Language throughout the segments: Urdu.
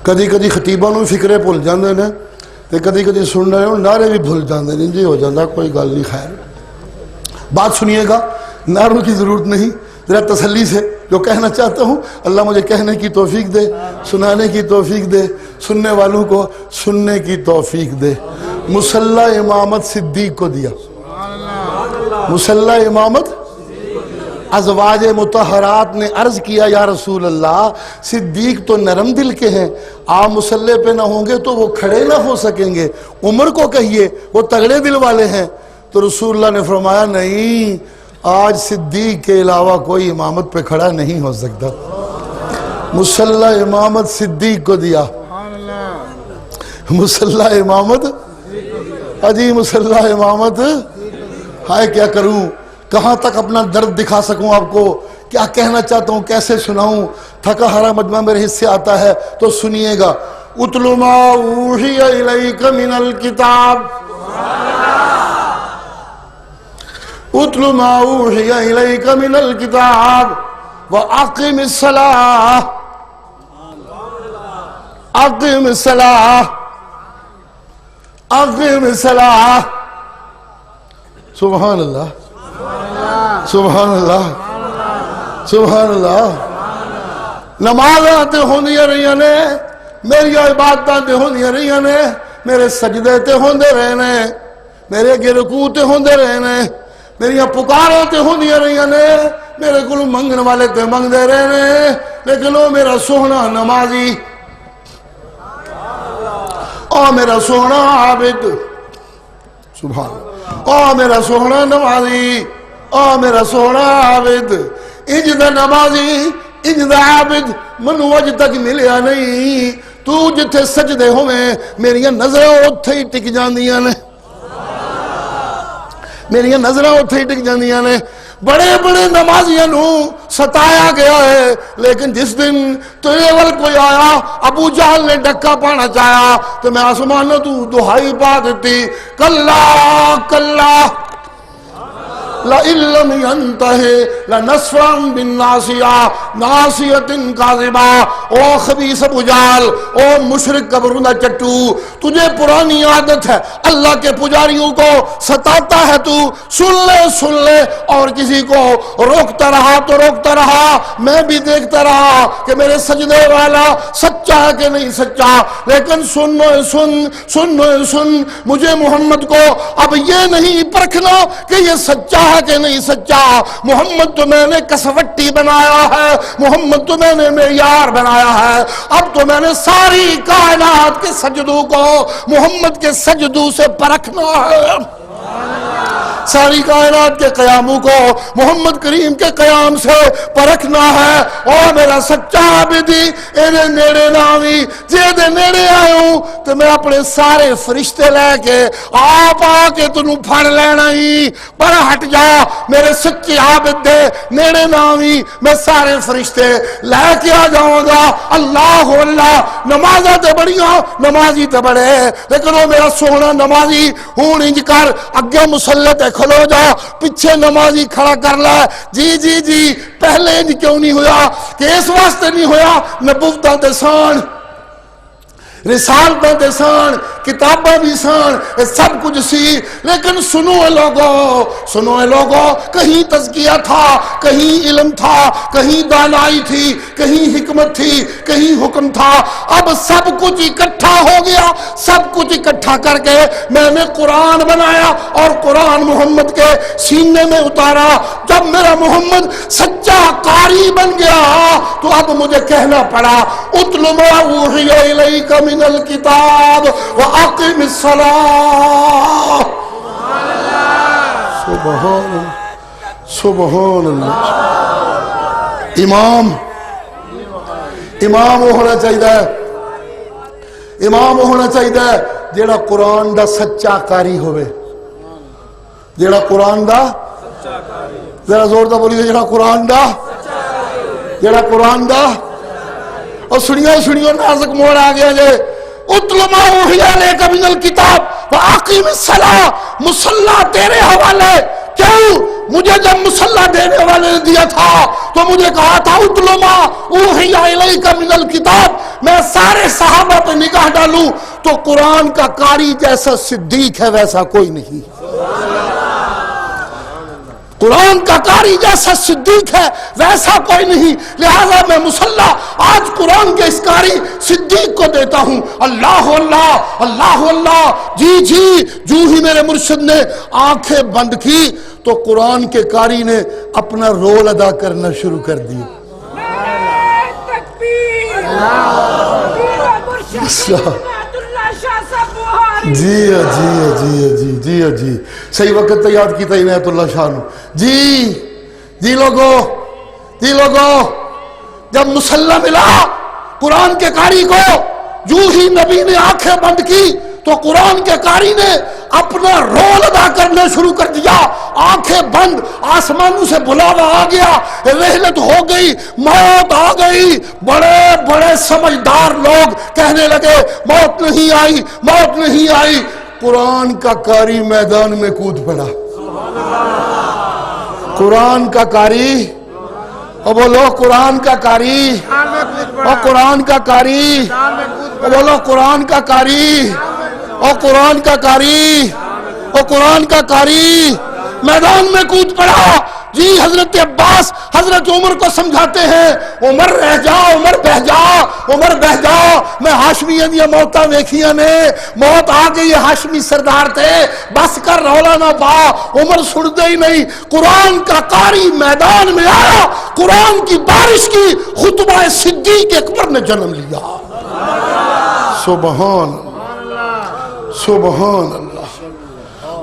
کدی کدی خطیباں نوں فکرے بھول جاندے نے تے کدی کدی سن رہے ہو نعرے بھی بھول جاندے نے، جی ہو جاندہ کوئی گل نہیں. خیر بات سنیے گا، نعروں کی ضرورت نہیں، ذرا تسلی سے جو کہنا چاہتا ہوں اللہ مجھے کہنے کی توفیق دے، سنانے کی توفیق دے، سننے والوں کو سننے کی توفیق دے. مصلی امامت صدیق کو دیا، مصلی امامت ازواج مطہرات نے عرض کیا یا رسول اللہ صدیق تو نرم دل کے ہیں، آپ مصلی پہ نہ ہوں گے تو وہ کھڑے نہ ہو سکیں گے، عمر کو کہیے وہ تگڑے دل والے ہیں. تو رسول اللہ نے فرمایا نہیں، آج صدیق کے علاوہ کوئی امامت پہ کھڑا نہیں ہو سکتا. مصلی امامت صدیق کو دیا، مصلی امامت اجی مصلی امامت. ہائے کیا کروں، کہاں تک اپنا درد دکھا سکوں آپ کو، کیا کہنا چاہتا ہوں، کیسے سناؤں. تھکا ہرا مجمع میرے حصے آتا ہے تو سنیے گا. اتل ما اوحی الیک من الکتاب، اتل ما اوحی الیک من الکتاب واقم الصلاۃ، اقم الصلاۃ، اقم الصلاۃ. سبحان اللہ، سبحان اللہ، سبحان اللہ. نمازاں تے ہوندیاں رہیاں نے، میری عبادتاں تے ہوندیاں رہیاں نے، میرے سجدے تے ہوندے رہے نے، میرے اگے رکوع تے ہوندے رہے نے، میری پکاراں تے ہوندیاں رہیاں نے، میرے کول منگن والے تے منگدے رہے نے، لیکن او میرا سوہنا نمازی، او میرا سوہنا عابد، سبحان اللہ، او میرا سوہنا نمازی، او میرا سوہنا عابد. انج دا نمازی انج دا عابد منو اج تک ملیا نہیں. تو جتھے سجدے ہوئے میریاں نظریں اتھے ہی ٹک جاندیاں نے، میریاں نظریں اتھے ہی ٹک جاندیاں نے. بڑے بڑے نمازیاں نو ستایا گیا ہے، لیکن جس دن تیرے ول کوئی آیا، ابو جہل نے ڈکا پانا چاہیا تو میں آسمانوں تو دہائی پا دیتی، کلا کلا لَإِن لَّمْ يَنْتَهِ لَنَسْفًا بِالنَّاصِيَةِ نَاصِيَةٍ كَاذِبَةٍ. او خبیث ابو جہل، او مشرک قبرونہ چٹو، تجھے پرانی عادت ہے اللہ کے پجاریوں کو ستاتا ہے، تو سن لے اور کسی کو روکتا رہا تو روکتا رہا. میں بھی دیکھتا رہا کہ میرے سجدے والا سچا ہے کہ نہیں سچا، لیکن سن مجھے محمد کو اب یہ نہیں پرکھنا کہ یہ سچا ہے کہ نہیں سچا. محمد تو میں نے کسوٹی بنایا ہے، محمد تو میں نے معیار بنایا ہے. اب تو میں نے ساری کائنات کے سجدوں کو محمد کے سجدوں سے پرکھنا ہے، ساری کائنات کے قیاموں کو محمد کریم کے قیام سے پرکھنا ہے. اور میرا سچا عابدی اینے نیڑے ناوی جے دے نیڑے آئوں تو میں اپنے سارے فرشتے لے کے آپ آ کے تنوں پھڑ لینا ہی، پر ہٹ جا میرے سچے عابد دے نیڑے ناوی، میں سارے فرشتے لے کے آ جاؤں گا. اللہ اللہ. نمازہ تے بڑیاں نمازی تے بڑے، لیکن وہ میرا سونا نمازی ہون انج کر اگے مسلط کھلو جا، پیچھے نمازی کھڑا کر لے. جی پہلے انج کیوں نہیں ہویا؟ کہ اس واسطے نہیں ہویا، نبوتاں تے سان، رسالتاں تے سان، کتاباں بھی سان، سب کچھ سی، لیکن سنو اے لوگو، کہیں تزکیہ تھا، کہیں علم تھا، کہیں دانائی تھی، کہیں حکمت تھی، کہیں حکم تھا. اب سب کچھ اکٹھا ہو گیا، سب کچھ اکٹھا کر کے میں نے قرآن بنایا اور قرآن محمد کے سینے میں اتارا. جب میرا محمد سچا قاری بن گیا تو اب مجھے کہنا پڑا اتل ما اوحی الیک من الکتاب واقم الصلاۃ. سبحان اللہ، سبحان اللہ. امام ہونا چاہیے، امام ہونا چاہیے جیڑا قرآن دا سچا قاری ہوئے، جیڑا قرآن دا، ذرا زور دا بولیے، جیڑا قرآن دا، جیڑا قرآن دا. اور سنیو نازک موڑ آ گیا جے. اتل ما اوحی الیک من الکتاب واقم الصلاۃ. مصلی تیرے حوالے. کیوں؟ مجھے جب مصلی دینے والے نے دیا تھا تو مجھے کہا تھا اتلو ما اوحی الیک من الکتاب، میں سارے صحابہ پہ نگاہ ڈالوں تو قرآن کا قاری جیسا صدیق ہے ویسا کوئی نہیں، قرآن کا قاری جیسا صدیق ہے ویسا کوئی نہیں، لہذا میں مصلی آج قرآن کے اس قاری صدیق کو دیتا ہوں۔ اللہ اللہ اللہ اللہ، جی جی، جو ہی میرے مرشد نے آنکھیں بند کی تو قرآن کے قاری نے اپنا رول ادا کرنا شروع کر دیا۔ جی صحیح وقت تو یاد کیتا عنایت اللہ شاہ نے۔ جی لوگو جب مصلی ملا قرآن کے قاری کو، جو ہی نبی نے آنکھیں بند کی تو قرآن کے قاری نے اپنا رول ادا کرنا شروع کر دیا۔ آنکھیں بند، آسمانوں سے بلاوا آ گیا، رحلت ہو گئی، موت آ گئی، بڑے بڑے سمجھدار لوگ کہنے لگے موت نہیں آئی، موت نہیں آئی۔ قرآن کا قاری میدان میں کود پڑا، قرآن کا قاری، اور بولو قرآن کا قاری، اور قرآن کا قاری، اور بولو قرآن کا قاری، اور قرآن کا قاری، اور قرآن کا قاری میدان میں کود پڑا۔ جی حضرت عباس حضرت عمر کو سمجھاتے ہیں، عمر رہ جا، عمر بہ جا، عمر بہ جا، میں ہاشمیاں دیا موتاں ویکھیاں نے، موت آ گئی، ہاشمی سردار تھے، بس کر رولا نہ پا۔ عمر سنتے ہی نہیں، قرآن کا قاری میدان میں آیا، قرآن کی بارش کی، خطبہ صدیق اکبر نے جنم لیا۔ سبحان اللہ، سبحان اللہ،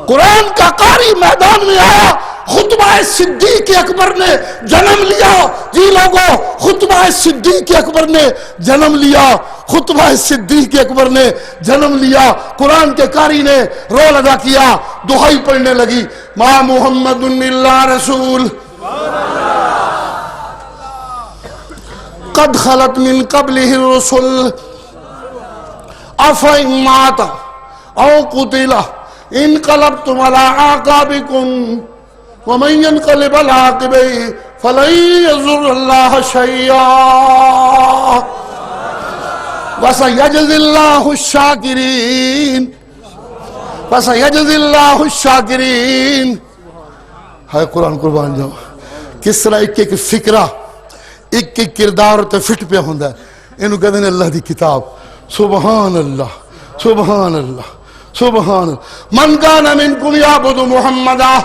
قرآن کا قاری میدان میں آیا، خطبہ صدیق اکبر نے جنم لیا۔ جی لوگوں، خطبہ صدیق اکبر نے جنم لیا، خطبہ صدیق اکبر نے جنم لیا۔ قرآن کے قاری نے رول ادا کیا، دہائی پڑھنے لگی، ما محمد الا رسول قد خلت من قبلہ الرسل افإن مات او قتل انقلبتم على اعقابكم ومن ينقلب على عقبيه فلن يضر الله شيئا وسيجزي الله الشاكرين وسيجزي الله الشاكرين۔ ہے قرآن قربان جاؤ، کس طرح ایک ایک فکرہ، ایک ایک کردار تے فٹ پہ ہوندا ہے، انہوں کہتے ہیں اللہ دی کتاب۔ سبحان اللہ، سبحان اللہ، سبحان اللہ۔ من کان منکم یعبد محمدا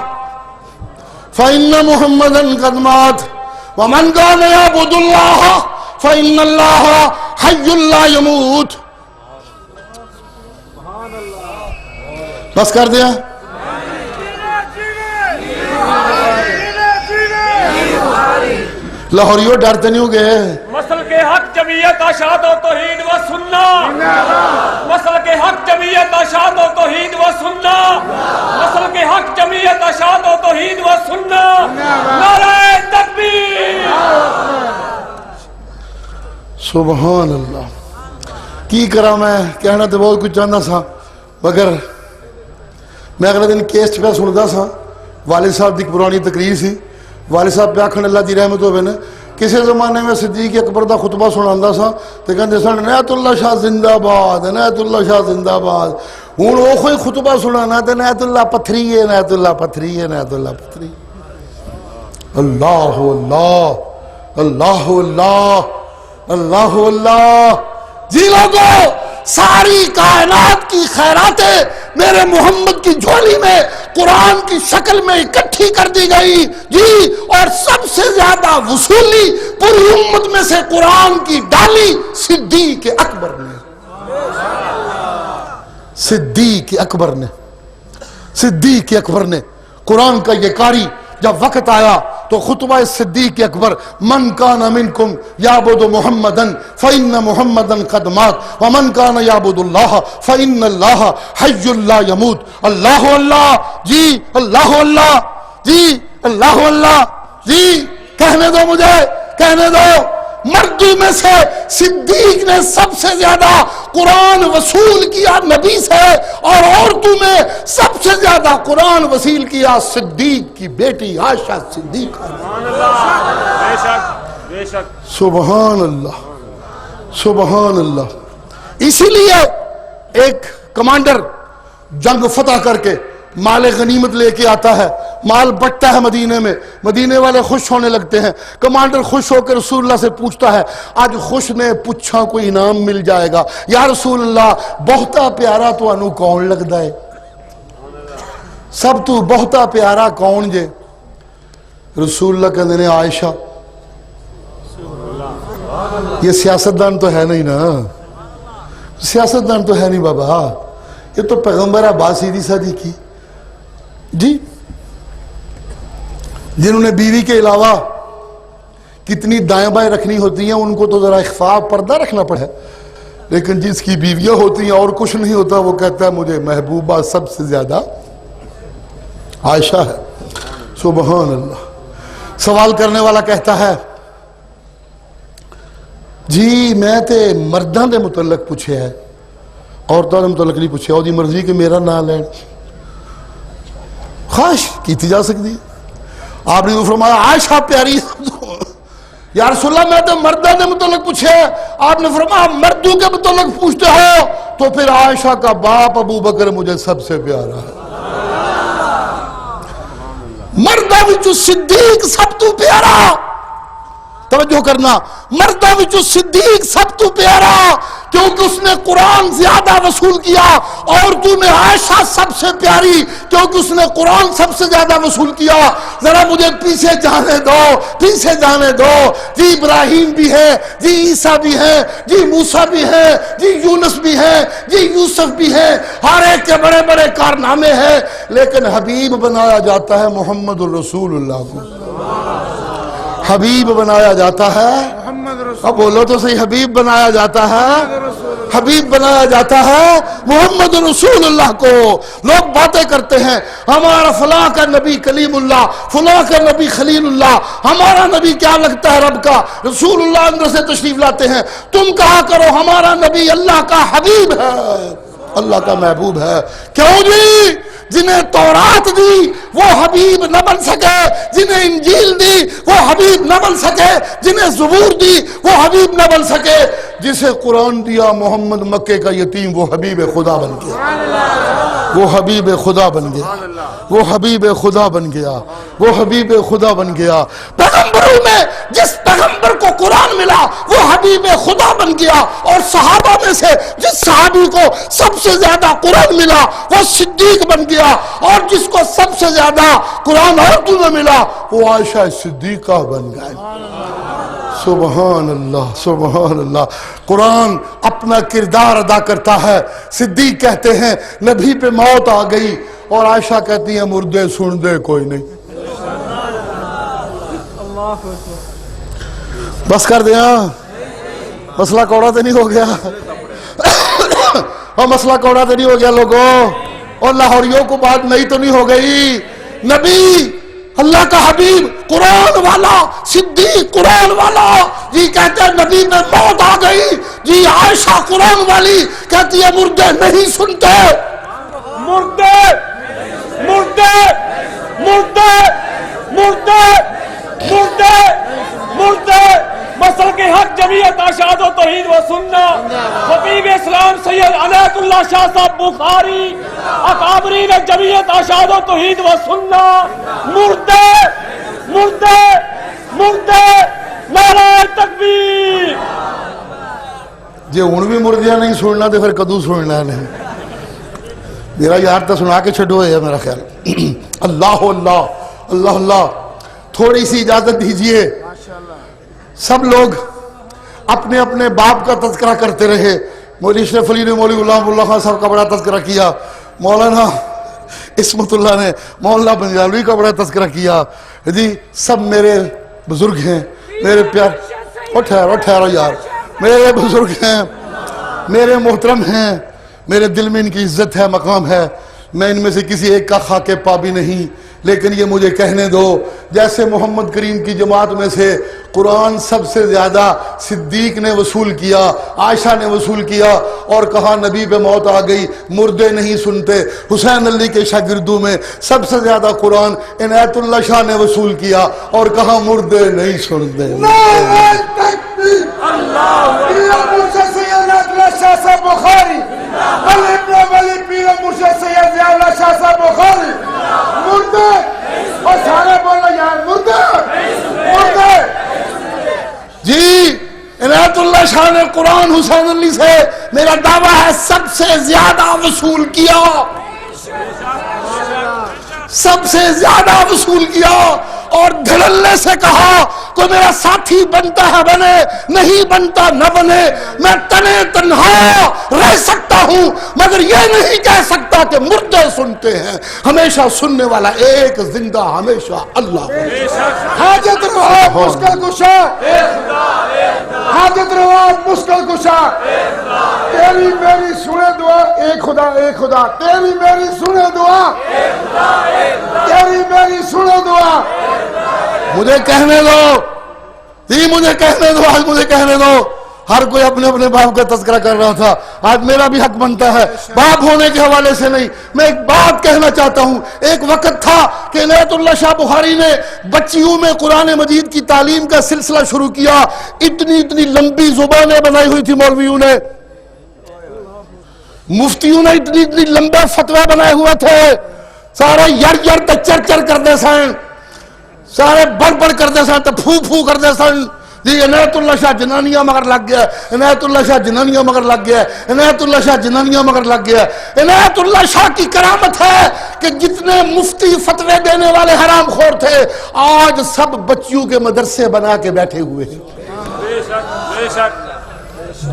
فإن محمدا قد مات ومن كان يعبد الله فإن الله حي لا يموت۔ بس کر دیا؟ لاہوریوں ڈرتے نہیں ہو گئے؟ مسل کے حق جمعیت اشاعت و توحید و سننا، مسل کے حق جمعیت اشاعت و توحید و سننا، مسل کے حق جمعیت اشاعت و توحید و سننا، نعرہ تکبیر۔ سبحان اللہ۔ کی کرا میں کہنا تو بہت کچھ چاہتا سا، مگر میں اگلے دن کیسٹ پہ سنتا سا، والد صاحب دی پرانی تقریر سی، والد صاحب پہ آکھن اللہ دی رحمت ہوئے نے، کسی زمانے میں صدیق اکبر دا خطبہ سناندا سا تے کہندے سن عنایت اللہ شاہ زندہ باد، عنایت اللہ شاہ زندہ باد۔ ہن او کوئی خطبہ سنانا تے عنایت اللہ پتھری ہے، عنایت اللہ پتھری ہے، عنایت اللہ پتھری۔ اللہ اللہ اللہ اللہ اللہ اللہ۔ جی لوگوں، ساری کائنات کی خیراتیں میرے محمد کی جھولی میں قرآن کی شکل میں اکٹھی کر دی گئی۔ جی، اور سب سے زیادہ وصولی پوری امت میں سے قرآن کی ڈالی صدیق اکبر نے، صدیق اکبر نے، صدیق اکبر نے قرآن کا یہ قاری جب وقت آیا تو خطبہ صدیق اکبر، من کان منکم یعبد محمدن فإن محمدن قد مات ومن کان یعبد اللہ فإن اللہ حی لا یموت۔ اللہ اللہ، جی اللہ اللہ، جی اللہ اللہ، جی کہنے دو مجھے، کہنے دو، مردو میں سے صدیق نے سب سے زیادہ قرآن وصول کیا نبی سے، اور عورتوں میں سب سے زیادہ قرآن وصول کیا صدیق کی بیٹی عائشہ صدیقہ۔ بے شک بے شک۔ سبحان اللہ سبحان اللہ۔ اسی لیے ایک کمانڈر جنگ فتح کر کے مال غنیمت لے کے آتا ہے، مال بٹتا ہے مدینے میں، مدینے والے خوش ہونے لگتے ہیں، کمانڈر خوش ہو کے رسول اللہ سے پوچھتا ہے، آج خوش نے پوچھا کوئی انعام مل جائے گا، یا رسول اللہ بہتا پیارا تو انو کون لگتا ہے، سب تو بہتا پیارا کون جے؟ رسول اللہ کہتے ہیں عائشہ۔ یہ سیاستدان تو ہے نہیں نا، سیاستدان تو ہے نہیں بابا، یہ تو پیغمبر بات سیدھی سادھی کی جی، جنہوں نے بیوی کے علاوہ کتنی دائیں بائیں رکھنی ہوتی ہیں ان کو تو ذرا اخفاء پردہ رکھنا پڑے، لیکن جس کی بیویاں ہوتی ہیں اور کچھ نہیں ہوتا وہ کہتا ہے مجھے محبوبہ سب سے زیادہ عائشہ ہے۔ سبحان اللہ۔ سوال کرنے والا کہتا ہے جی میں تے مرداں دے متعلق پوچھے ہے، عورتوں دے متعلق نہیں پوچھے، اور دی مرضی کہ میرا نام لین خواہش کیتی جا سکتی۔ آپ نے فرمایا عائشہ پیاری، یا رسول اللہ میں تے مرداں دے متعلق پوچھے ہے، آپ نے فرمایا مردوں کے متعلق پوچھتے ہو تو پھر عائشہ کا باپ ابو بکر مجھے سب سے پیارا ہے۔ مردہ وچوں صدیق سب تو پیارا، توجہ کرنا، مردہ وچوں صدیق سب تو پیارا کیونکہ اس نے قرآن زیادہ وصول کیا، عورتوں میں عائشہ سب سے پیاری کیونکہ اس نے قرآن سب سے زیادہ وصول کیا۔ ذرا مجھے پیچھے جانے دو، پیچھے جانے دو، جی ابراہیم بھی ہے، جی عیسیٰ بھی ہے، جی موسیٰ بھی ہے، جی یونس بھی ہے، جی یوسف بھی ہے، ہر ایک کے بڑے بڑے کارنامے ہیں، لیکن حبیب بنایا جاتا ہے محمد الرسول اللہ کو، حبیب بنایا جاتا ہے، اب بولو تو صحیح، حبیب بنایا جاتا ہے، حبیب بنایا جاتا ہے محمد رسول اللہ کو۔ لوگ باتیں کرتے ہیں ہمارا فلاں کا نبی کلیم اللہ، فلاں کا نبی خلیل اللہ، ہمارا نبی کیا لگتا ہے رب کا، رسول اللہ اندر سے تشریف لاتے ہیں، تم کہا کرو ہمارا نبی اللہ کا حبیب ہے، اللہ کا محبوب ہے۔ کیوں جی؟ جنہیں تورات دی وہ حبیب نہ بن سکے، جنہیں انجیل دی وہ حبیب نہ بن سکے، جنہیں زبور دی وہ حبیب نہ بن سکے، جسے قرآن دیا محمد مکے کا یتیم وہ حبیب خدا بن گیا، وہ حبیب خدا بن گیا، وہ حبیب خدا بن گیا، وہ حبیب خدا بن گیا۔ پیغمبروں میں جس پیغمبر کو قرآن ملا وہ حبیب خدا بن گیا، اور صحابہ میں سے جس صحابی کو سب سے زیادہ قرآن ملا وہ صدیق بن گیا، اور جس کو سب سے زیادہ قرآن عورتوں میں ملا وہ عائشہ صدیقہ بن گئے۔ سبحان اللہ سبحان اللہ۔ قرآن اپنا کردار ادا کرتا ہے۔ صدیق کہتے ہیں نبی پہ موت آ گئی، اور عائشہ کہتی ہیں مردے سن دے کوئی نہیں، بس کر دیا، مسئلہ کوڑا تو نہیں ہو گیا، اور مسئلہ کوڑا تو نہیں ہو گیا لوگوں، اور لاہوریوں کو بات نہیں تو نہیں ہو گئی۔ نبی اللہ کا حبیب قرآن والا صدیق قرآن والا جی کہتے ہیں نبی میں موت آ گئی، جی عائشہ قرآن والی کہتی ہے مردے نہیں سنتے، مردے مردے مردے مردے مردے مردے مسل کے حق جمعیت اشاعت و توحید و سنت، خطیب اسلام سید عنایت اللہ شاہ صاحب بخاری، اکابرین جمعیت اشاعت و توحید و سنت، مردے مردے مردے، نعرہ تکبیر۔ جی ہوں بھی مردیاں نہیں سننا تو پھر کدو سننا نہیں؟ میرا یار تو سنا کے چھڈو ہے میرا خیال۔ اللہ اللہ اللہ اللہ۔ تھوڑی سی اجازت دیجئے، سب لوگ اپنے اپنے باپ کا تذکرہ کرتے رہے۔ مولوی اشرف علی نے مولوی غلام اللہ خان صاحب کا بڑا تذکرہ کیا، مولانا عصمت اللہ نے مولانا بنجالوی کا بڑا تذکرہ کیا، جی سب میرے بزرگ ہیں، میرے پیار، ٹھہرو یار، میرے بزرگ ہیں، میرے محترم ہیں، میرے دل میں ان کی عزت ہے، مقام ہے، میں ان میں سے کسی ایک کا خاک پا بھی نہیں، لیکن یہ مجھے کہنے دو، جیسے محمد کریم کی جماعت میں سے قرآن سب سے زیادہ صدیق نے وصول کیا، عائشہ نے وصول کیا، اور کہا نبی پہ موت آ گئی، مردے نہیں سنتے، حسین علی کے شاگردوں میں سب سے زیادہ قرآن عنایت اللہ شاہ نے وصول کیا اور کہا مردے نہیں سنتے۔ بخاری مردے اور سارے بولو یار مردے مردے۔ جی عنایت اللہ شاہ نے قرآن حسین علی سے میرا دعویٰ ہے سب سے زیادہ وصول کیا، سب سے زیادہ وصول کیا، اور دھڑلے سے کہا کوئی میرا ساتھی بنتا ہے بنے، نہیں بنتا نہ بنے، میں تنے تنہا رہ سکتا ہوں مگر یہ نہیں کہہ سکتا کہ مردے سنتے ہیں، ہمیشہ سننے والا ایک زندہ ہمیشہ اللہ۔ حاجت روا مشکل کشا، حاجت روا مشکل کشا، تیری میری سنے دعا ایک خدا ایک خدا، تیری میری سنے دعا، تیری میری سنے دعا۔ مجھے کہنے دو جی، مجھے کہنے دو، آج مجھے کہنے دو۔ ہر کوئی اپنے اپنے باپ کا تذکرہ کر رہا تھا، آج میرا بھی حق بنتا ہے باپ ہونے کے حوالے سے نہیں۔ میں ایک بات کہنا چاہتا ہوں، ایک وقت تھا کہ عنایت اللہ شاہ بخاری نے بچیوں میں قرآن مجید کی تعلیم کا سلسلہ شروع کیا، اتنی اتنی لمبی زبانیں بنائی ہوئی تھی مولویوں نے، مفتیوں نے اتنی اتنی لمبے فتوے بنائے ہوئے تھے، سارے یر یر تے چر چر کر دے سائیں، سارے بڑھ بڑھ کر دے سائیں تے پھو پھو کر دے سائیں۔ جی عنایت اللہ شاہ جنانیاں مگر لگ گیا، عنایت اللہ شاہ جنانیاں مگر لگ گیا، عنایت اللہ شاہ جنانیاں مگر لگ گیا۔ عنایت اللہ شاہ کی کرامت ہے کہ جتنے مفتی فتوے دینے والے حرام خور تھے آج سب بچیوں کے مدرسے بنا کے بیٹھے ہوئے ہیں۔ بے شک بے شک۔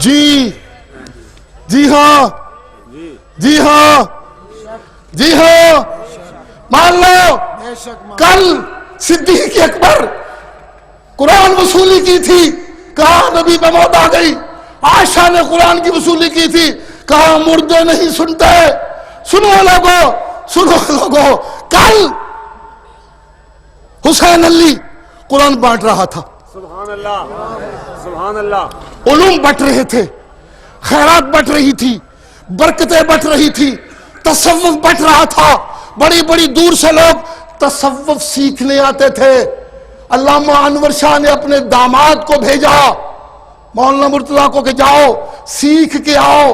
جی جی ہاں جی ہاں جی ہاں، مان لو کل صدیق اکبر قرآن وصولی کی تھی، کہا نبی پہ موت آ گئی، عائشہ نے قرآن کی وصولی کی تھی، کہا مردے نہیں سنتے۔ سنو لوگو سنو لوگو، کل حسین علی قرآن بانٹ رہا تھا، سبحان اللہ سبحان اللہ، علوم بٹ رہے تھے، خیرات بٹ رہی تھی، برکتیں بٹ رہی تھی، تصوف بٹ رہا تھا، بڑی بڑی دور سے لوگ تصوف سیکھنے آتے تھے۔ علامہ انور شاہ نے اپنے داماد کو بھیجا مولانا مرتضیٰ کو کہ جاؤ سیکھ کے آؤ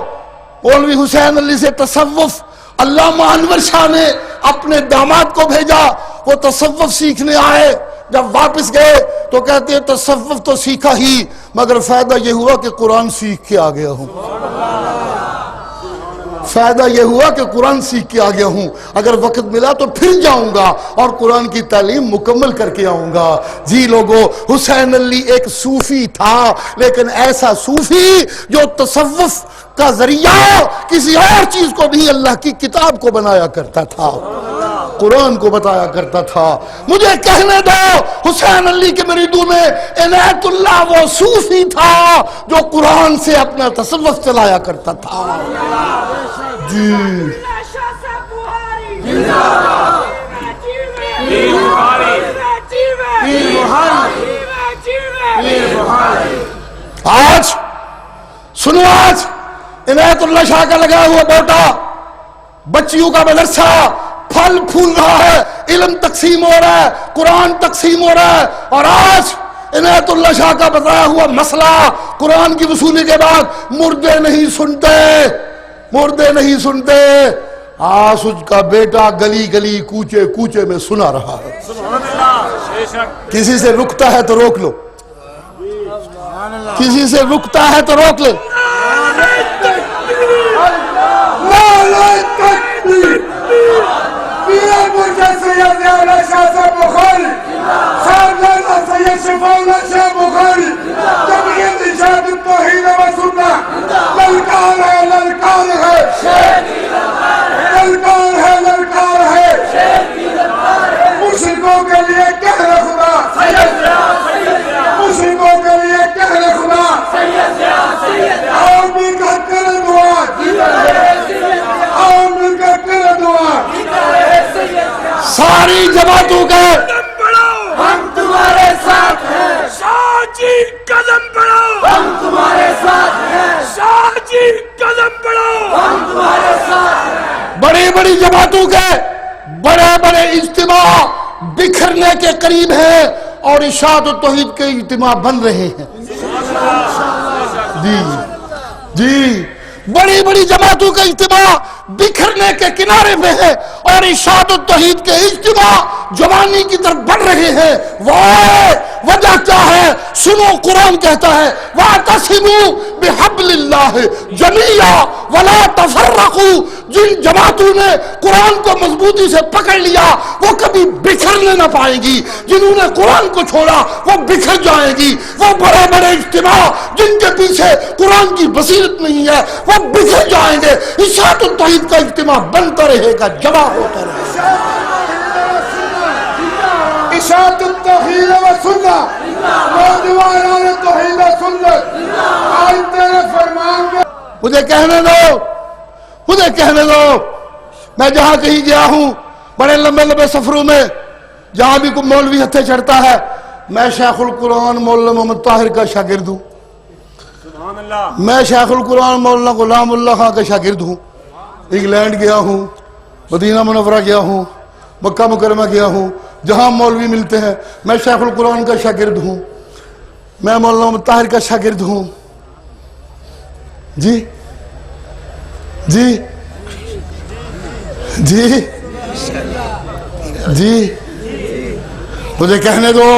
مولوی حسین علی سے تصوف۔ علامہ انور شاہ نے اپنے داماد کو بھیجا، وہ تصوف سیکھنے آئے، جب واپس گئے تو کہتے ہیں تصوف تو سیکھا ہی مگر فائدہ یہ ہوا کہ قرآن سیکھ کے آ گیا ہوں، فائدہ یہ ہوا کہ قرآن سیکھ کے آ گیا ہوں، اگر وقت ملا تو پھر جاؤں گا اور قرآن کی تعلیم مکمل کر کے آؤں گا۔ جی لوگو، حسین علی ایک صوفی تھا، لیکن ایسا صوفی جو تصوف کا ذریعہ کسی اور چیز کو بھی اللہ کی کتاب کو بنایا کرتا تھا، قرآن کو بتایا کرتا تھا۔ مجھے کہنے دو حسین علی کے مریدوں میں عنایت اللہ وہ صوفی تھا جو قرآن سے اپنا تصوف چلایا کرتا تھا۔ جی آج سنو، آج عنایت اللہ شاہ کا لگا ہوا بیٹا بچیوں کا مدرسہ پھل پھول رہا ہے، علم تقسیم ہو رہا ہے، قرآن تقسیم ہو رہا ہے، اور آج عنایت اللہ شاہ کا بتایا ہوا مسئلہ قرآن کی وصولی کے بعد مردے نہیں سنتے، مردے نہیں سنتے، آج اس کا بیٹا گلی گلی کوچے کوچے میں سنا رہا ہے۔ سبحان اللہ بے شک۔ کسی سے رکتا ہے تو روک لو، کسی سے رکتا ہے تو روک لے۔ مشرکوں کے لیے کہہ خدا، مشرکوں کے لیے کہہ خدا، اور مل کر کرے دعا، اور مل کر کرے دعا۔ ساری جماعت بڑی بڑی جماعتوں کے بڑے بڑے اجتماع بکھرنے کے قریب ہیں اور اشاعت و توحید کے اجتماع بن رہے ہیں. جی جی بڑی بڑی جماعتوں کا اجتماع بکھرنے کے کنارے میں ہے اور اشاعت و توحید کے اجتماع جوانی کی طرف بڑھ رہے ہیں. وجہ کیا ہے؟ سنو، قرآن کہتا ہے وَاعْتَصِمُوا بِحَبْلِ اللَّهِ جَمِيعًا وَلَا تَفَرَّقُوا. جن جماعتوں نے قرآن کو مضبوطی سے پکڑ لیا وہ کبھی بکھرنے نہ پائیں گی، جنہوں نے قرآن کو چھوڑا وہ بکھر جائیں گی. وہ بڑے بڑے اجتماع جن کے پیچھے قرآن کی بصیرت نہیں ہے وہ بکھر جائیں گے. اشاعت و توحید کا اجتماع بنتا رہے گا، جمع ہوتا رہے گا. اشاعت التوحید و سنت، نوجوانان توحید و سنت، آج تیرے فرمان میں مجھے کہنے دو، مجھے کہنے دو. میں جہاں کہیں گیا ہوں بڑے لمبے لمبے سفروں میں، جہاں بھی کوئی مولوی ہتھے چڑھتا ہے، میں شیخ القرآن مولانا محمد طاہر کا شاگرد ہوں. میں شیخ القرآن مولانا غلام اللہ خان کا شاگرد ہوں. انگلینڈ گیا ہوں، مدینہ منورہ گیا ہوں، مکہ مکرمہ گیا ہوں، جہاں مولوی ملتے ہیں میں شیخ القرآن کا شاگرد ہوں، میں مولانا محمد طاہر کا شاگرد ہوں. جی جی جی جی مجھے کہنے دو،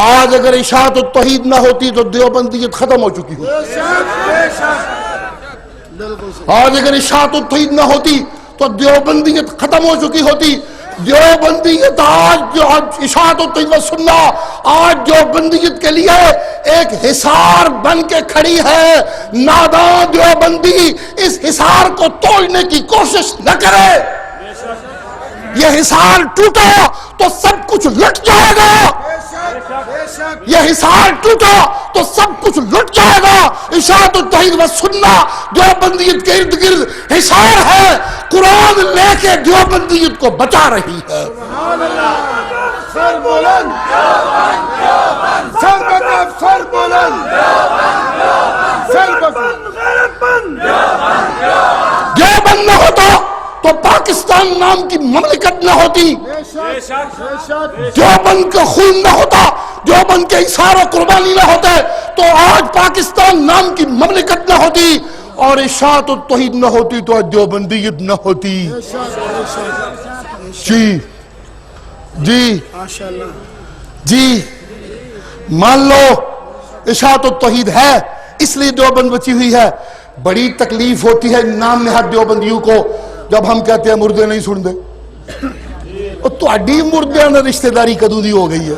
آج اگر اشاعت و توحید نہ ہوتی تو دیوبندیت ختم ہو چکی ہو. آج اگر اشاعت و توحید نہ ہوتی تو دیوبندیت ختم ہو چکی ہوتی. دیوبندیت آج جو اشاعت و توحید و سننا آج دیوبندیت کے لیے ایک حصار بن کے کھڑی ہے. نادان دیوبندی اس حصار کو توڑنے کی کوشش نہ کرے. یہ حصار ٹوٹا تو سب کچھ لٹ جائے گا. یہ حصار ٹوٹا تو سب کچھ لٹ جائے گا. اشاعت و توحید و سننا دیوبندیت کے ارد گرد حصار ہے. قرآن لے کے دیوبندیت کو بچا رہی ہے. سر بلند، سر بلند، سر بلند، سر بلند. دیوبند نہ ہوتا تو پاکستان نام کی مملکت نہ ہوتی. دیوبند کا خون نہ ہوتا، دیوبند کے اثار و قربانی نہ ہوتے تو آج پاکستان نام کی مملکت نہ ہوتی، اور اشاعت و توحید نہ ہوتی تو آج دیوبندیت نہ ہوتی. جی جی جی مان لو اشاعت و توحید ہے اس لیے دیوبند بچی ہوئی ہے. بڑی تکلیف ہوتی ہے نام نہاد دیوبندیوں کو جب ہم کہتے ہیں مردے نہیں سن دے. تو اڈی مردے نے رشتہ داری کدوں دی ہو گئی ہے.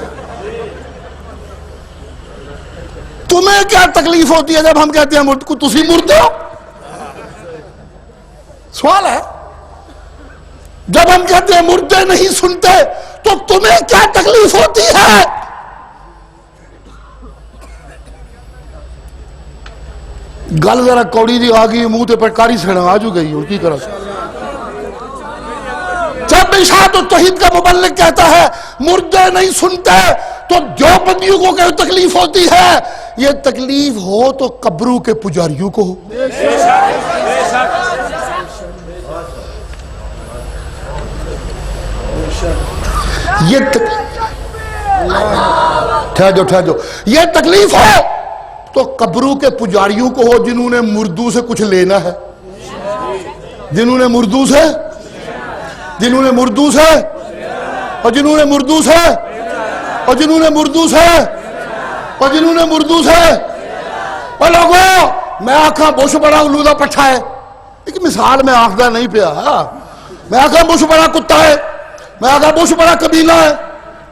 تمہیں کیا تکلیف ہوتی ہے جب ہم کہتے ہیں کو تسی مردے ہو؟ سوال ہے. جب ہم کہتے ہیں مردے نہیں سنتے تو تمہیں کیا تکلیف ہوتی ہے؟ گل ذرا کوڑی دی آگئی منہ تے پٹکاری سڑا آجو گئی اور کی کرا. جب اشاعت و توحید کا مبلغ کہتا ہے مردے نہیں سنتے تو دیوبندیوں کو کیا تکلیف ہوتی ہے؟ یہ تکلیف ہو تو قبروں کے پجاریوں کو ہو. یہ ٹھہر یہ تکلیف ہو تو قبروں کے پجاریوں کو ہو جنہوں نے مردوں سے کچھ لینا ہے، جنہوں نے مردوں سے جنہوں نے مردوں سے اور جنہوں نے مردوں سے اور جنہوں نے مردوں سے اور جنہوں نے مردوں سے. اور لوگوں میں آکھاں بوش بڑا اولودہ پٹھا ہے، ایک مثال میں آکھدا نہیں پیا. میں آکھاں بوش بڑا کتا ہے، میں آکھاں بوش بڑا قبیلہ ہے،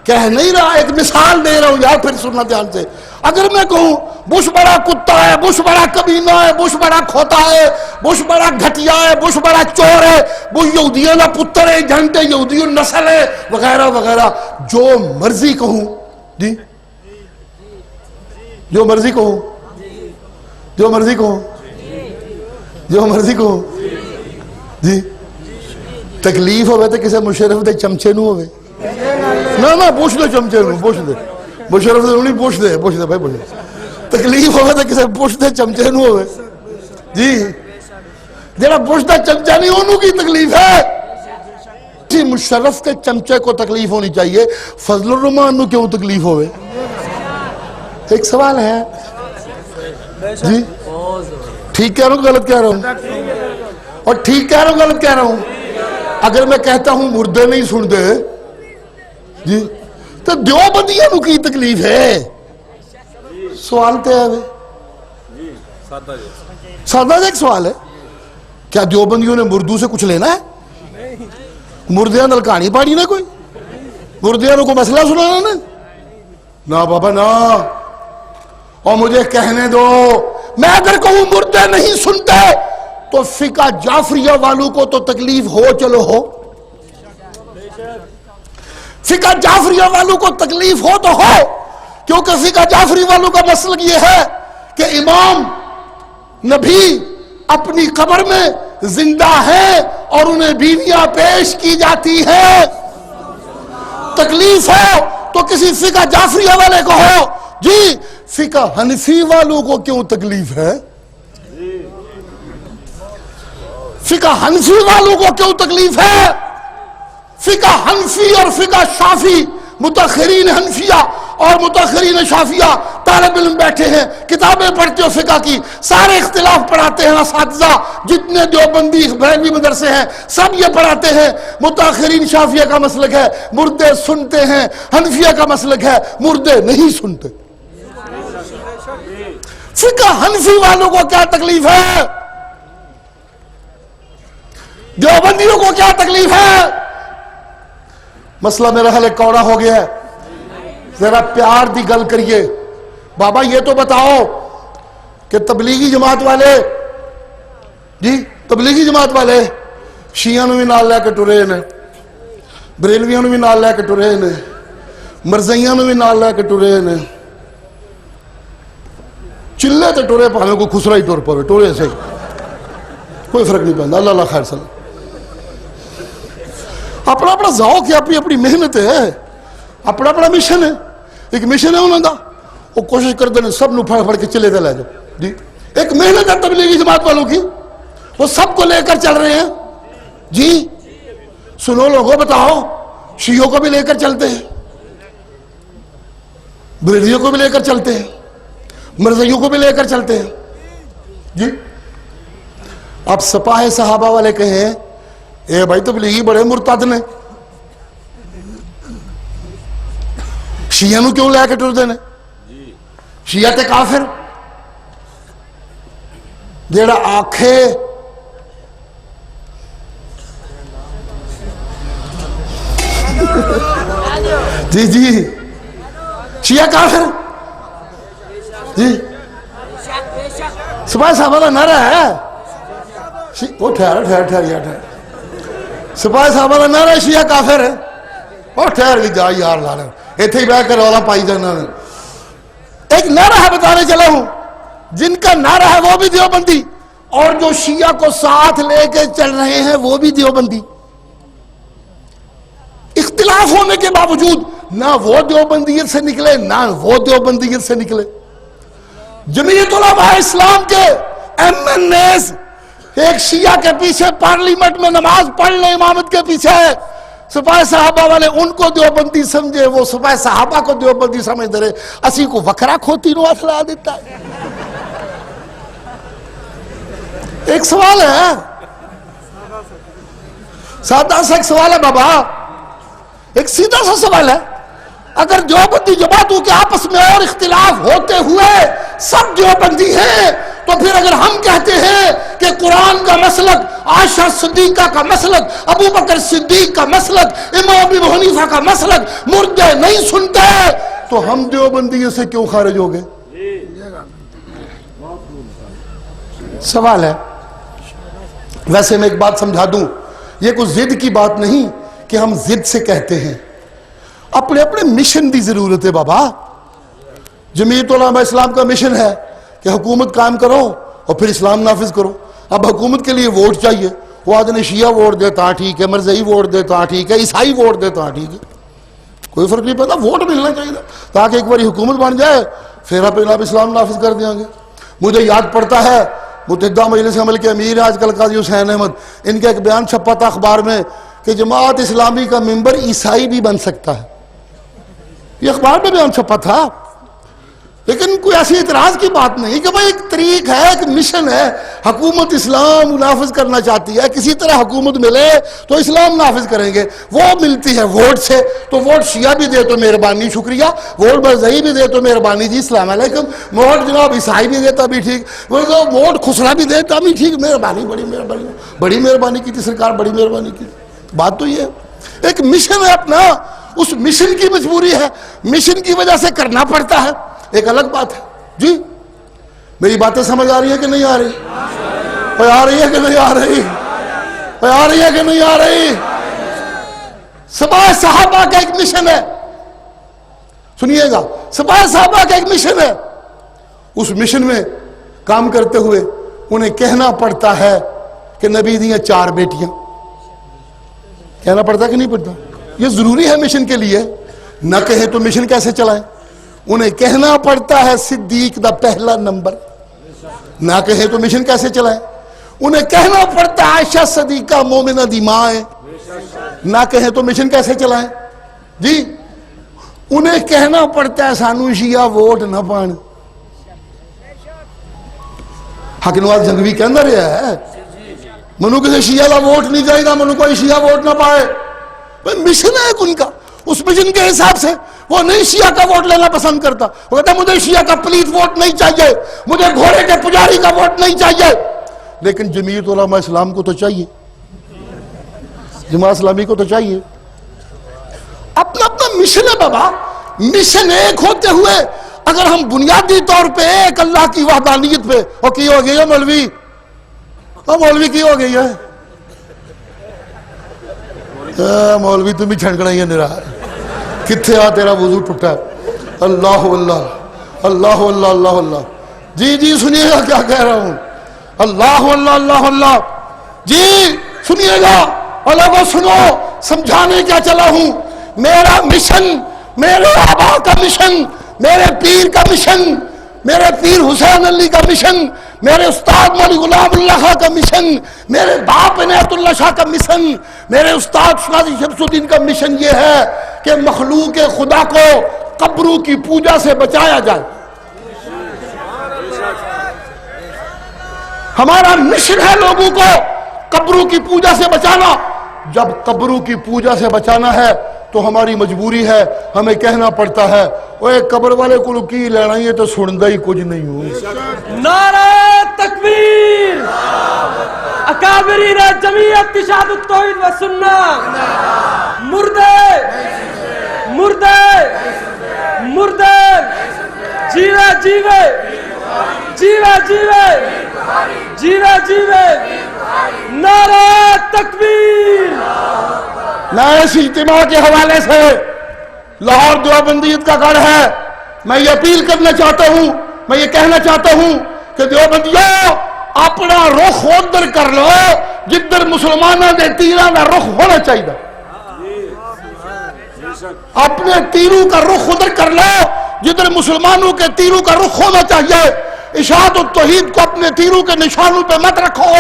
کہہ نہیں رہا، ایک مثال دے رہا ہوں یار. پھر سننا دھیان سے. اگر میں کہوں بش بڑا کتا ہے، بش بڑا کمینہ ہے، بش بڑا کھوتا ہے، بش بڑا گھٹیا ہے، بش بڑا چور ہے، وہ یہودیوں کا پتر ہے، جھنٹے یہودیوں نسل ہے وغیرہ وغیرہ، جو مرضی کہوں. جی جو مرضی کہوں، جو مرضی کہوں، جو مرضی کہوں. جی تکلیف ہوئے تو کسی مشرف دے چمچے نو ہوئے نہ پوچھ دے چمچے نو، پوچھ دے مشرف دے نہیں، پوچھ دے بھائی پوچھ دے. تکلیف ہوئے تو کسی پوچھ دے چمچے نو ہوئے. جی جڑا بش دا چمچہ نہیں انہوں کی تکلیف ہے. جی مشرف کے چمچے کو تکلیف ہونی چاہیے, فضل الرحمان نو کیوں تکلیف ہوئے؟ ایک سوال ہے جی. ٹھیک کہہ رہا ہوں غلط کہہ رہا ہوں؟ اور ٹھیک کہہ رہا ہوں غلط کہہ رہا ہوں؟ اگر میں کہتا ہوں مردے نہیں سنتے جی تو دیوبندیاں نو کی تکلیف ہے؟ سوال تے ہے سادہ ایک سوال ہے. کیا دیوبندیوں نے مردوں سے کچھ لینا ہے؟ مردیاں نال کہانی پاڑی نہ کوئی؟ مردیاں نو کو مسئلہ سنانا نا؟ نا بابا نا. اور مجھے کہنے دو, میں اگر کہوں مردے نہیں سنتے تو فقہ جعفریہ والوں کو تو تکلیف ہو, چلو ہو. فقہ جعفریہ والوں کو تکلیف ہو تو ہو, کیونکہ فقہ جعفری والوں کا مسلک یہ ہے کہ امام نبی اپنی قبر میں زندہ ہے اور انہیں بیویاں پیش کی جاتی ہیں. تکلیف ہو تو کسی فقہ جعفریہ والے کو ہو. جی فقہ حنفی والوں کو کیوں تکلیف ہے؟ فقہ حنفی والوں کو کیوں تکلیف ہے؟ فقہ حنفی اور فقہ شافی, متاخرین حنفیہ اور متاخرین شافیہ طالب علم بیٹھے ہیں, کتابیں پڑھتے ہو فقہ کی, سارے اختلاف پڑھاتے ہیں اساتذہ, جتنے دیوبندی بریلوی مدرسے ہیں سب یہ پڑھاتے ہیں. متاخرین شافیہ کا مسلک ہے مردے سنتے ہیں, حنفیہ کا مسلک ہے مردے نہیں سنتے. فقہ حنفی والوں کو کیا تکلیف ہے؟ دیوبندیوں کو کیا تکلیف ہے؟ مسئلہ میرا حل کوڑا ہو گیا ہے, ذرا پیار دی گل کریے. بابا یہ تو بتاؤ کہ تبلیغی جماعت والے جی تبلیغی جماعت والے شیعہ نو بھی نال لے کے ٹرے نے, بریلویاں نو بھی نال لے کے ٹرے نے, مرزائیاں نو بھی نال لے کے ٹرے نے, چلے تے ٹرے پاویں کوئی خسرا ہی ٹر پوے, ٹرے سے کوئی فرق نہیں پہنتا. اللہ اللہ خیر سلام. اپنا اپنا ذوق ہے, اپنی اپنی محنت ہے, اپنا اپنا مشن ہے. ایک مشن ہے انہوں دا, وہ کوشش کرتے ہیں سب نو پھڑ پھڑ کے چلے دے لے جاؤ جی. ایک محنت ہے تبلیغی جماعت والوں کی, وہ سب کو لے کر چل رہے ہیں جی. سنو لوگوں بتاؤ, شیعوں کو بھی لے کر چلتے ہیں, بریلویوں کو بھی لے کر چلتے ہیں, مرزائیوں کو بھی لے کر چلتے ہیں جی. اب سپاہ صحابہ والے کہیں اے بھائی تبلیغی بڑے مرتد نے, شیعہ نو کیوں لے کے ٹر دینے؟ شیعہ تے کافر. جیڑا آکھے جی جی شیعہ کافر جی. سپاہ صحابہ کا نعرہ ہے, وہ ٹھہر ٹھہر ٹھہر یا ٹھہر, سپاہ صحابہ کا نعرہ شیعہ کافر ہے. اور ٹھہر بھی جا یار لانا, ایتھے ہی بیٹھ کر رولا پائی جانا. ایک نعرہ ہے بتانے چلا ہوں, جن کا نعرہ ہے وہ بھی دیوبندی, اور جو شیعہ کو ساتھ لے کے چل رہے ہیں وہ بھی دیوبندی. اختلاف ہونے کے باوجود نہ وہ دیوبندیت سے نکلے نہ وہ دیوبندیت سے نکلے. جمعیت علماء اسلام کے ایم این ایز ایک شیعہ کے پیچھے پارلیمنٹ میں نماز پڑھ لے امامت کے پیچھے, سپاہ صحابہ والے ان کو دیوبندی سمجھے, وہ سپاہ صحابہ کو دیوبندی سمجھ دے رہے, اسی کو وکرا کھوتی نو اصلا دیتا ہے. ایک سوال ہے, سادہ سا ایک سوال ہے بابا, ایک سیدھا سا سوال ہے. اگر دیوبندی جماعتوں کے آپس میں اور اختلاف ہوتے ہوئے سب دیوبندی ہیں, تو پھر اگر ہم کہتے ہیں کہ قرآن کا مسلک, عائشہ صدیقہ کا مسلک, ابو بکر صدیق کا مسلک, امام ابو حنیفہ کا مسلک مردے نہیں سنتے, تو ہم دیوبندی سے کیوں خارج ہو گئے؟ سوال ہے. ویسے میں ایک بات سمجھا دوں, یہ کوئی ضد کی بات نہیں کہ ہم ضد سے کہتے ہیں, اپنے اپنے مشن دی ضرورت ہے بابا. جمعیت علماء اسلام کا مشن ہے کہ حکومت قائم کرو اور پھر اسلام نافذ کرو. اب حکومت کے لیے ووٹ چاہیے, وہ آدمی شیعہ ووٹ دیتا ٹھیک ہے, مرزائی ووٹ دیتا ٹھیک ہے, عیسائی ووٹ دیتا ٹھیک ہے, کوئی فرق نہیں پڑتا, ووٹ ملنا چاہیے تاکہ ایک بار حکومت بن جائے, پھر آپ اسلام نافذ کر دیں گے. مجھے یاد پڑتا ہے متحدہ مجلس عمل کے امیر آج کل قاضی حسین احمد، ان کا ایک بیان چھپا تھا اخبار میں کہ جماعت اسلامی کا ممبر عیسائی بھی بن سکتا ہے. یہ اخبار میں بیان چھپا تھا، لیکن کوئی ایسی اعتراض کی بات نہیں کہ بھائی ایک طریق ہے، ایک مشن ہے، حکومت اسلام نافذ کرنا چاہتی ہے، کسی طرح حکومت ملے تو اسلام نافذ کریں گے. وہ ملتی ہے ووٹ سے، تو ووٹ شیعہ بھی دے تو مہربانی شکریہ، ووٹ مذہبی بھی دے تو مہربانی جی السلام علیکم، ووٹ جناب عیسائی بھی دیتا بھی ٹھیک، ووٹ خسرا بھی دیتا بھی ٹھیک، مہربانی بڑی مہربانی، بڑی مہربانی کی تھی سرکار، بڑی مہربانی کی. بات تو یہ ہے ایک مشن ہے اپنا، اس مشن کی مجبوری ہے، مشن کی وجہ سے کرنا پڑتا ہے، ایک الگ بات ہے. جی میری باتیں سمجھ آ رہی ہے کہ نہیں آ رہی؟ آ رہی ہے کہ نہیں آ رہی؟ آ رہی ہے کہ نہیں آ رہی؟ سبا صحابہ کا ایک مشن ہے، سنیے گا، سبا صحابہ کا ایک مشن ہے. اس مشن میں کام کرتے ہوئے انہیں کہنا پڑتا ہے کہ نبی دیا 4 بیٹیاں. کہنا پڑتا کہ نہیں پڑتا؟ یہ ضروری ہے مشن کے لیے، نہ کہیں تو مشن کیسے چلائیں. انہیں کہنا پڑتا ہے صدیق دا پہلا نمبر، نہ کہیں تو مشن کیسے چلائیں. انہیں کہنا پڑتا ہے عائشہ صدیقہ مومنہ دی ماں ہے، نہ کہیں تو مشن کیسے چلائیں. جی انہیں کہنا پڑتا ہے سانو شیعہ ووٹ نہ پان. حق نواز جنگوی کہندہ رہا ہے منو کسی شیعہ کا ووٹ نہیں چاہیے گا، منو کوئی شیعہ ووٹ نہ پائے. مشن ہے ان کا، اس مشن کے حساب سے وہ نہیں شیعہ کا ووٹ لینا پسند کرتا. وہ کہتا ہے مجھے شیعہ کا پلیت ووٹ نہیں چاہیے، مجھے گھوڑے کے پجاری کا ووٹ نہیں چاہیے. لیکن جمعیت علماء اسلام کو تو چاہیے، جماعت اسلامی کو تو چاہیے. اپنا اپنا مشن ہے بابا. مشن ایک ہوتے ہوئے اگر ہم بنیادی طور پہ ایک اللہ کی وحدانیت پہ، اور کی ہو گئی ہے مولوی، مولوی کی ہو گئی ہے مولوی تم ہی چھنکنا ہی ہے نرا، کتھے آ تیرا وضو ٹوٹا ہے. اللہ اللہ اللہ اللہ اللہ اللہ. جی جی سنیے گا کیا کہہ رہا ہوں. اللہ اللہ اللہ اللہ. جی سنیے گا، اللہ کو سنو، سمجھانے کیا چلا ہوں. میرا مشن، میرے آبا کا مشن، میرے پیر کا مشن، میرے پیر حسین علی کا مشن، میرے استاد مولی غلام اللہ خان کا مشن، میرے باپ عنایت اللہ شاہ کا مشن، میرے استاد قاضی شمس الدین کا مشن یہ ہے کہ مخلوق خدا کو قبروں کی پوجا سے بچایا جائے. ہمارا مشن ہے لوگوں کو قبروں کی پوجا سے بچانا. جب قبروں کی پوجا سے بچانا ہے تو ہماری مجبوری ہے، ہمیں کہنا پڑتا ہے اوے قبر والے کو کی لینا ہی ہے تو سندا ہی کچھ نہیں ہو. نعرہ تکبیر، اکابرین جمعیت اشاعت التوحید و سنہ، مردے مردے مردے، جیوے جیوے جیوے جیوے جیوے جیوے. نعرہ تکبیر. نئے اس اجتماع کے حوالے سے لاہور دیوبندیت کا گھر ہے، میں یہ اپیل کرنا چاہتا ہوں، میں یہ کہنا چاہتا ہوں کہ دیوبندیوں اپنا رخ ادھر کر لو جدھر مسلمانوں کے تیروں کا رخ ہونا چاہیے. اپنے تیروں کا رخ ادھر کر لو جدھر مسلمانوں کے تیروں کا رخ ہونا چاہیے. اشاعت التوحید کو اپنے تیروں کے نشانوں پہ مت رکھو.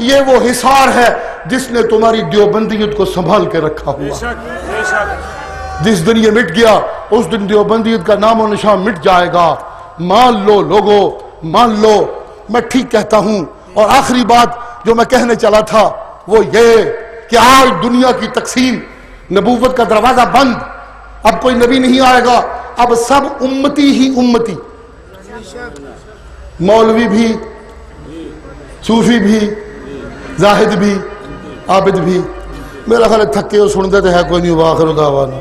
یہ وہ حصار ہے جس نے تمہاری دیوبندیت کو سنبھال کے رکھا ہوا. جس دن یہ مٹ گیا اس دن دیوبندیت کا نام و نشان مٹ جائے گا. مان لو لوگو، مان لو. میں ٹھیک کہتا ہوں. اور آخری بات جو میں کہنے چلا تھا وہ یہ کہ آج دنیا کی تقسیم، نبوت کا دروازہ بند، اب کوئی نبی نہیں آئے گا، اب سب امتی ہی امتی، مولوی بھی، صوفی بھی، زاہد بھی، عابد بھی. میرا خیال تھکے ہو سن دے تو ہے کوئی نہیں. واخر دعوانا